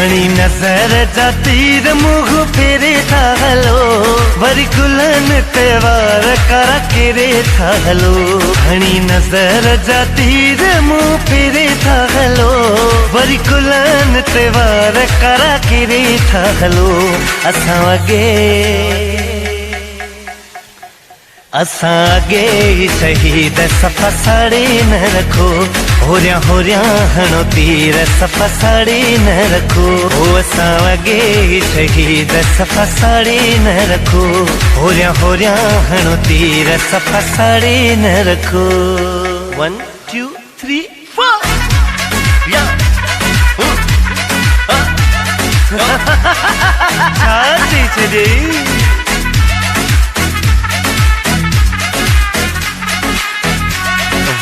हणी नजर जा तीर मुँह फेरे था हलो वरी कुलन त्योहार करा केरे था हलो हणी नजर जा तीर मुँह फेरे था हलो वरी कुलन त्योहार करा केरे था हलो असां अगे शहीद सफ़ा साड़ी न रखो होरिया हणो तीर सफ़ा साड़ी न रखो असां अगे शहीद सफ़ा साड़ी न रखो होरिया हणो तीर सफ़ा साड़ी न रखो 1 2 3 4 या छाती छे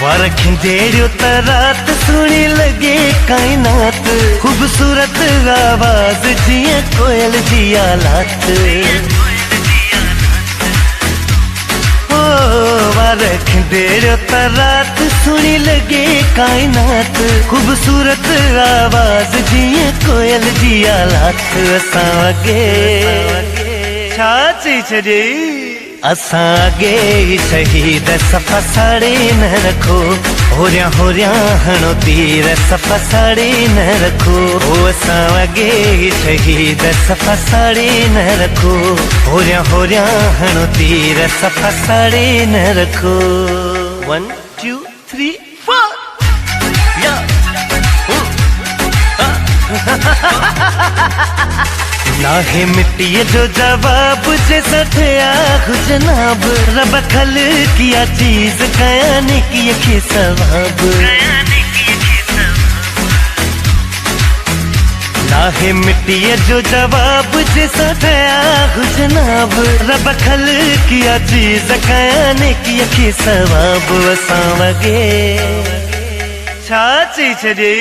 वार खिंडेड़ियो त रात सुनी लगे कायनात खूबसूरत आवाज जिया कोयल जी आलात ओ वार खिंडेड़ियो त रात सुनी लगे कायनात खूबसूरत आवाज जिया कोयल जी आलात असां अगे छा चई छॾे असां अगे शहीद सफ़ा साड़ी न रखो होरिया हणो तीर सफ़ा साड़ी न रखो असां अगे शहीद सफ़ा साड़ी न रखो होरिया हणो तीर सफ़ा साड़ी न रखो 1 2 3 4 या नाहे मिट्टी जो जवाब जैसा ठया जनाब रब खल किया चीज कयाने की सवाब नाहे मिट्टी जो जवाब जैसा ठया जनाब रब खल किया चीज कयाने की सवाब असां अगे छा चई छॾे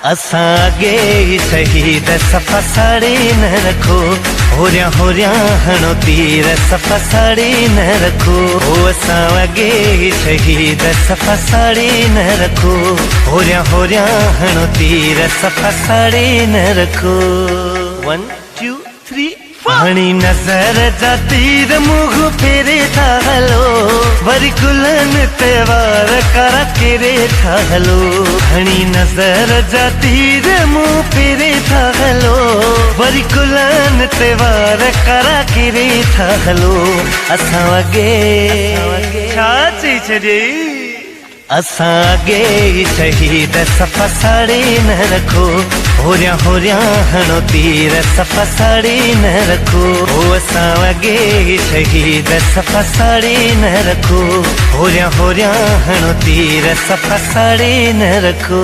असां अगे शहीद सफ़ा साड़ी न रखो होरिया हणो तीर सफ़ा साड़ी न रखो असां अगे शहीद सफ़ा साड़ी न रखो होरिया हणो तीर सफ़ा साड़ी न रखो 1 2 3 हणी नजर जा तीर मुँह फेरे था हलो वरी कुलन त्योहार करा केरे था हलो हणी नजर जा तीर मुँह फेरे था हलो वरी कुलन त्योहार करा केरे था हलो असां अगे छा चई छॾे असां अगे शहीद सफ़ा साड़ी न रखो होरिया हणो तीर सफ़ा साड़ी न रखो असां अगे शहीद सफ़ा साड़ी न रखो होरिया हणो तीर सफ़ा साड़ी न रखो।